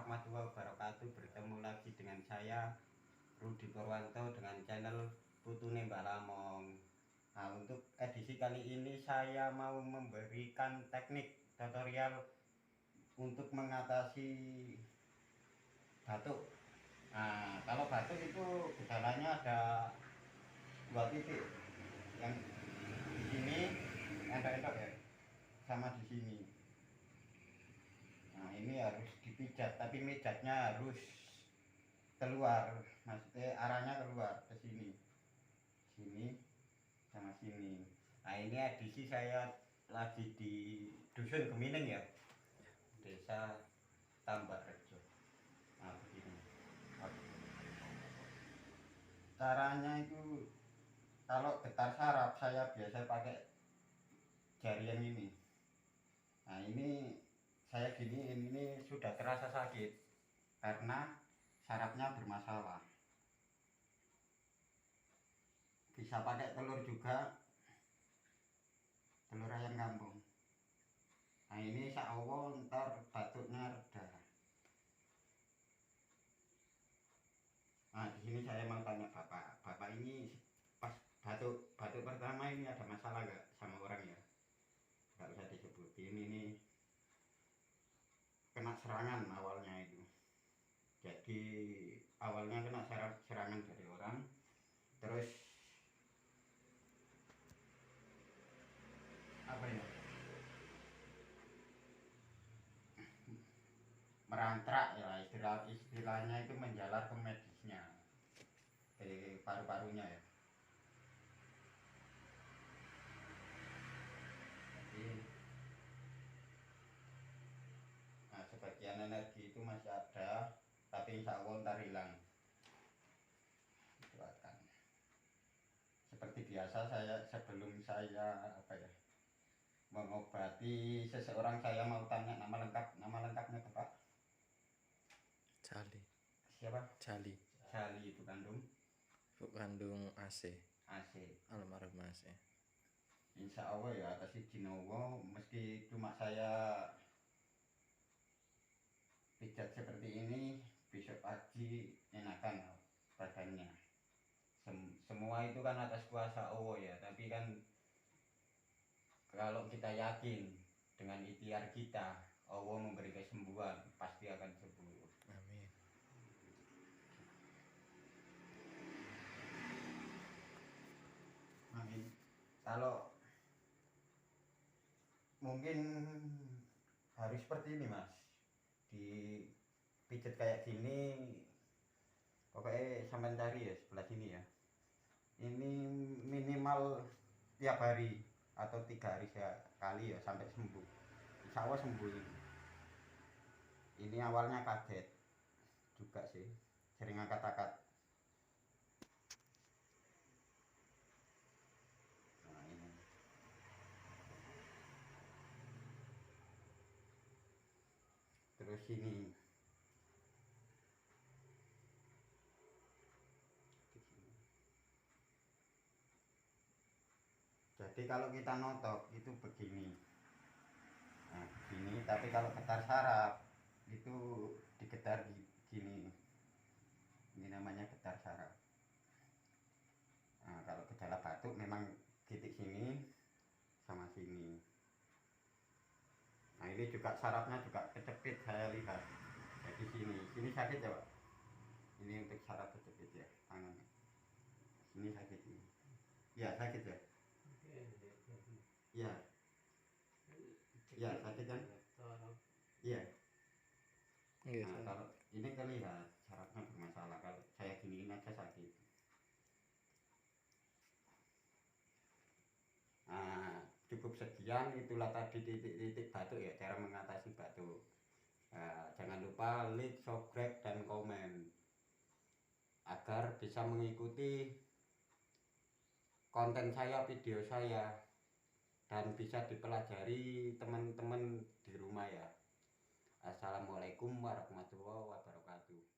warahmatullahi wabarakatuh. Bertemu lagi dengan saya Rudi Purwanto dengan channel Putune Mbak Lamong. Nah, untuk edisi kali ini saya mau memberikan teknik tutorial untuk mengatasi batuk. Nah, kalau batuk itu gejalanya ada dua titik, yang di sini entok-entok ya, sama di sini. Nah, ini harus dipijat, tapi mijatnya harus keluar, maksudnya arahnya keluar ke sini, sini sama sini. Nah, ini edisi saya lagi di Dusun Gemining ya, Desa Tambak Rejo. Nah, begini caranya. Itu kalau getar saraf saya biasa pakai jari yang ini. Nah, ini saya gini, ini sudah terasa sakit karena sarafnya bermasalah. Bisa pakai telur juga, telur ayam kampung. Nah, ini insya Allah ntar batuknya reda. Nah, di sini saya mau tanya bapak ini pas batuk pertama ini ada masalah nggak sama orang ya? Nggak usah disebutin, ini kena serangan awalnya itu. Jadi awalnya kena serangan dari orang, terus apa ya, merantrak ya, istilahnya itu menjalar ke medisnya, dari paru-parunya ya. Jadi, nah, sebagian energi itu masih ada, tapi insya Allah ntar hilang. Itu akan seperti biasa. Saya sebelum saya apa ya, mengobati seseorang, saya mau tanya nama lengkapnya Bapak. Cali. Siapa? Cali. Cali itu kandung AC. Almarhum AC. Insya Allah ya, atas izin Allah, meski cuma saya pijat seperti ini, besok pagi enakan badannya. Semua itu kan atas kuasa Allah ya, tapi kan kalau kita yakin dengan ikhtiar kita, Allah memberi kesembuhan, pasti akan sembuh. Amin. Amin. Kalau mungkin harus seperti ini Mas, dipijat kayak gini, pokoknya sampai cari ya sebelah sini ya. Ini minimal tiap hari atau 3 hari sekali ya sampai sembuh. Insya Allah sembuh ini. Ini awalnya kaget juga sih, sering angkat-angkat. Nah, ini. Terus ini. Jadi kalau kita notok itu begini. Nah, begini, tapi kalau getar saraf itu digetar gini. Ini namanya getar saraf. Nah, kalau gejala batuk memang titik sini sama sini. Nah, ini juga sarafnya juga kecepit saya lihat. Jadi sini sakit ya Pak. Ini untuk saraf kecepit ya, tangan. Sini sakit ini. Ya sakit ya. Iya. Iya sakit kan? Iya. Nah, kalau ini terlihat sarafnya bermasalah. Kalau saya giniin aja sakit. Nah, cukup sekian, itulah tadi titik-titik batuk ya, cara mengatasi batuk. Nah, jangan lupa like, subscribe, dan komen agar bisa mengikuti konten saya, video saya, dan bisa dipelajari teman-teman di rumah ya. Assalamualaikum warahmatullahi wabarakatuh.